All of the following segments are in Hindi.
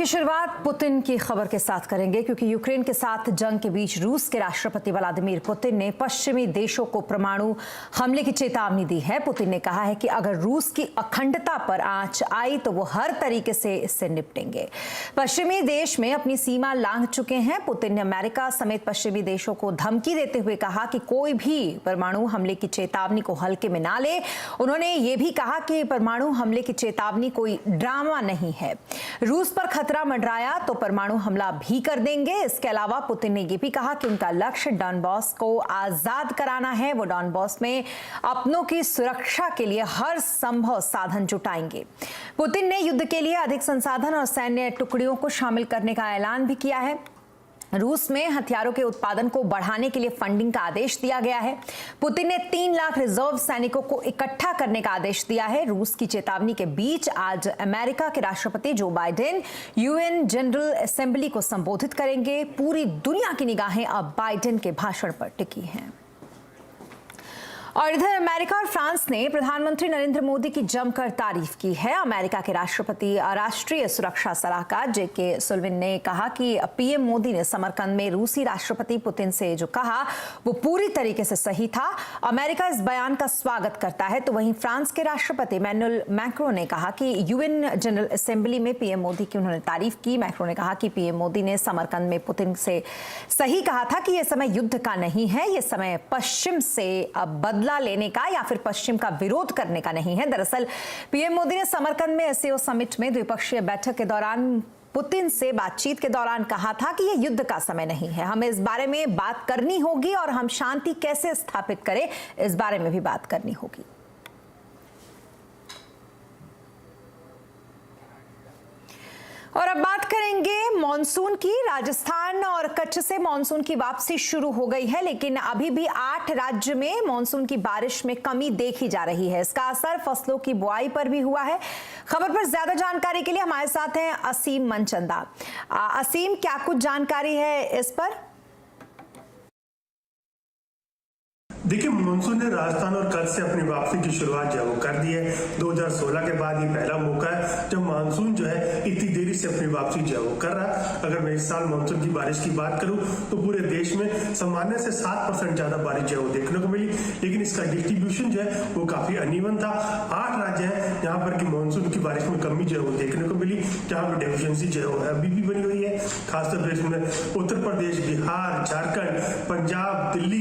की शुरुआत पुतिन की खबर के साथ करेंगे क्योंकि यूक्रेन के साथ जंग के बीच रूस के राष्ट्रपति व्लादिमीर पुतिन ने पश्चिमी देशों को परमाणु हमले की चेतावनी दी है। पुतिन ने कहा है कि अगर रूस की अखंडता पर आंच आई तो वो हर तरीके से इससे निपटेंगे। पश्चिमी देश में अपनी सीमा लांघ चुके हैं। पुतिन ने अमेरिका समेत पश्चिमी देशों को धमकी देते हुए कहा कि कोई भी परमाणु हमले की चेतावनी को हल्के में ना ले। उन्होंने ये भी कहा कि परमाणु हमले की चेतावनी कोई ड्रामा नहीं है। रूस पर खतरा मंडराया तो परमाणु हमला भी कर देंगे। इसके अलावा पुतिन ने यह भी कहा कि उनका लक्ष्य डॉनबॉस को आजाद कराना है। वो डॉनबॉस में अपनों की सुरक्षा के लिए हर संभव साधन जुटाएंगे। पुतिन ने युद्ध के लिए अधिक संसाधन और सैन्य टुकड़ियों को शामिल करने का ऐलान भी किया है। रूस में हथियारों के उत्पादन को बढ़ाने के लिए फंडिंग का आदेश दिया गया है। पुतिन ने 3 लाख रिजर्व सैनिकों को इकट्ठा करने का आदेश दिया है। रूस की चेतावनी के बीच आज अमेरिका के राष्ट्रपति Joe Biden UN general assembly को संबोधित करेंगे। पूरी दुनिया की निगाहें अब बाइडेन के भाषण पर टिकी हैं। और इधर अमेरिका और फ्रांस ने प्रधानमंत्री नरेंद्र मोदी की जमकर तारीफ की है। अमेरिका के राष्ट्रपति राष्ट्रीय सुरक्षा सलाहकार जेके सुल्लिवान ने कहा कि पीएम मोदी ने समरकंद में रूसी राष्ट्रपति पुतिन से जो कहा वो पूरी तरीके से सही था। अमेरिका इस बयान का स्वागत करता है। तो वहीं फ्रांस के राष्ट्रपति इमैनुअल मैक्रों ने कहा कि यूएन जनरल असेंबली में पीएम मोदी की उन्होंने तारीफ की। मैक्रों ने कहा कि पीएम मोदी ने समरकंद में पुतिन से सही कहा था कि यह समय युद्ध का नहीं है, यह समय पश्चिम से बदला लेने का या फिर पश्चिम का विरोध करने का नहीं है। दरअसल पीएम मोदी ने समरकंद में एससीओ समिट में द्विपक्षीय बैठक के दौरान पुतिन से बातचीत के दौरान कहा था कि यह युद्ध का समय नहीं है, हमें इस बारे में बात करनी होगी और हम शांति कैसे स्थापित करें इस बारे में भी बात करनी होगी। और अब बात करेंगे मॉनसून की। राजस्थान और कच्छ से मॉनसून की वापसी शुरू हो गई है, लेकिन अभी भी 8 राज्य में मॉनसून की बारिश में कमी देखी जा रही है। इसका असर फसलों की बुआई पर भी हुआ है। खबर पर ज्यादा जानकारी के लिए हमारे साथ हैं असीम मनचंदा। असीम, क्या कुछ जानकारी है इस पर? देखिए, मानसून ने राजस्थान और कच्छ से अपनी वापसी की शुरुआत जो है वो कर दी है। 2016 के बाद ये पहला मौका है जब मानसून जो है इतनी देरी से अपनी वापसी जो है वो कर रहा है। अगर मैं इस साल मानसून की बारिश की बात करूं तो पूरे देश में सामान्य से 7% ज्यादा बारिश जो है वो देखने को मिली, लेकिन इसका डिस्ट्रीब्यूशन जो है वो काफी अनइवन था। 8 राज्य है जहां पर की मानसून की बारिश में कमी जो है वो देखने को मिली, जहां पर डेफिशिएंसी जो है वो अभी भी बनी हुई है। खासतौर पर इसमें उत्तर प्रदेश, बिहार, झारखंड, पंजाब, दिल्ली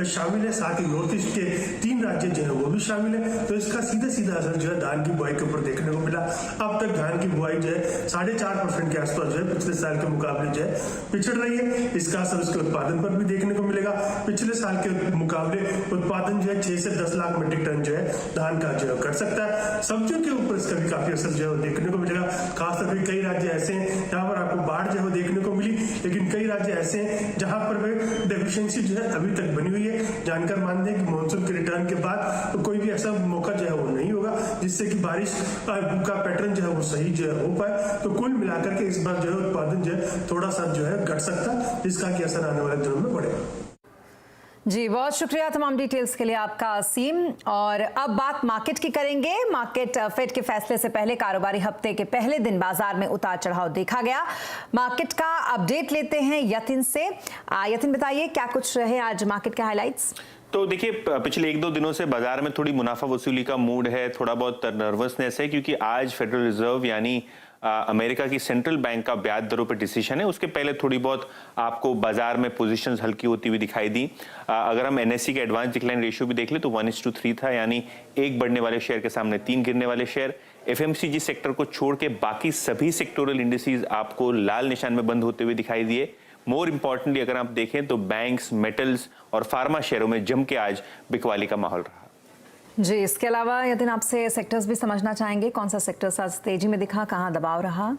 शामिल है। साथ ही नॉर्थ ईस्ट के 3 राज्य जो है वो भी शामिल है। तो इसका सीधा सीधा असर जो है धान की बुआई के ऊपर देखने को मिला। अब तक धान की बुआई जो है 4.5% के आसपास जो है पिछले साल के मुकाबले जो है पिछड़ रही है। इसका असर उसके उत्पादन पर भी देखने को मिलेगा। पिछले साल के मुकाबले उत्पादन जो है 6 से 10 लाख मीट्रिक टन जो है धान का जो है कर सकता है। सब्जियों के ऊपर इसका भी काफी असर जो है देखने को मिलेगा। खासतौर पर कई राज्य ऐसे हैं जहां पर आपको बाढ़ जो है देखने को मिली, लेकिन कई राज्य ऐसे हैं जहां पर डेफिशिएंसी जो है अभी तक बनी हुई है। जानकर मानते हैं कि मानसून के रिटर्न के बाद तो कोई भी ऐसा मौका जो है वो नहीं होगा जिससे कि बारिश का पैटर्न जो है वो सही जो है हो पाए। तो कुल मिलाकर के इस बार जो है उत्पादन जो है थोड़ा सा जो है घट सकता है, जिसका कि असर आने वाले दिनों में बढ़ेगा। जी, बहुत शुक्रिया तमाम डिटेल्स के लिए आपका असीम। और अब बात मार्केट की करेंगे। मार्केट फेड के फैसले से पहले कारोबारी हफ्ते के पहले दिन बाजार में उतार चढ़ाव देखा गया। मार्केट का अपडेट लेते हैं यतिन से। यतिन, बताइए क्या कुछ रहे आज मार्केट के हाइलाइट्स? तो देखिए, पिछले 1-2 दिनों से बाजार में थोड़ी मुनाफा वसूली का मूड है, थोड़ा बहुत नर्वसनेस है, क्योंकि आज फेडरल रिजर्व यानी अमेरिका की सेंट्रल बैंक का ब्याज दरों पर डिसीजन है। उसके पहले थोड़ी बहुत आपको बाजार में पोजीशंस हल्की होती हुई दिखाई दी। अगर हम एनएससी के एडवांस डिक्लाइन रेशियो भी देख ले तो 1:3 था, यानी 1 बढ़ने वाले शेयर के सामने 3 गिरने वाले शेयर। एफएमसीजी सेक्टर को छोड़ के बाकी सभी सेक्टोरल इंडिसेस आपको लाल निशान में बंद होते हुए दिखाई दिए। मोर इंपॉर्टेंटली अगर आप देखें तो बैंक्स, मेटल्स और फार्मा शेयरों में जम के आज बिकवाली का माहौल रहा। जी, इसके अलावा यदि आपसे सेक्टर्स भी समझना चाहेंगे, कौन सा सेक्टर्स आज तेजी में दिखा, कहां दबाव रहा?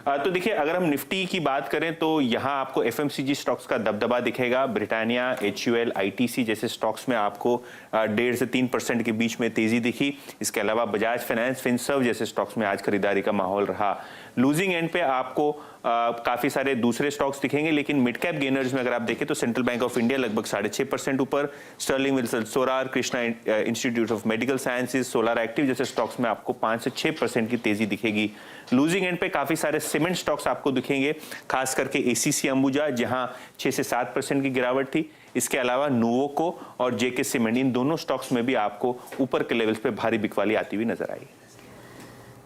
तो देखिए, अगर हम निफ्टी की बात करें तो यहाँ आपको एफएमसीजी स्टॉक्स का दबदबा दिखेगा। ब्रिटानिया, एचयूएल, आईटीसी जैसे स्टॉक्स में आपको 1.5 से 3% के बीच में तेजी दिखी। इसके अलावा बजाज फाइनेंस, फिनसर्व जैसे स्टॉक्स में आज खरीदारी का माहौल रहा। लूजिंग एंड पे आपको काफी सारे दूसरे स्टॉक्स दिखेंगे, लेकिन मिड कैप गेनर्स में अगर आप देखें तो सेंट्रल बैंक ऑफ इंडिया लगभग 6.5% ऊपर, Sterling Wilson Solar, Krishna Institute of Medical Sciences, Solar Active जैसे स्टॉक्स में आपको 5 से 6% की तेजी दिखेगी। लूजिंग एंड पे काफी सारे सीमेंट स्टॉक्स आपको दिखेंगे, खास करके एसीसी अंबुजा जहां 6 से 7% की गिरावट थी। इसके अलावा नोवोको और जेके सीमेंट, इन दोनों स्टॉक्स में भी आपको ऊपर के लेवल्स पे भारी बिकवाली आती हुई नजर आई।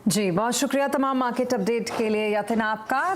जी बहुत शुक्रिया तमाम मार्केट अपडेट के लिए यतिन आपका।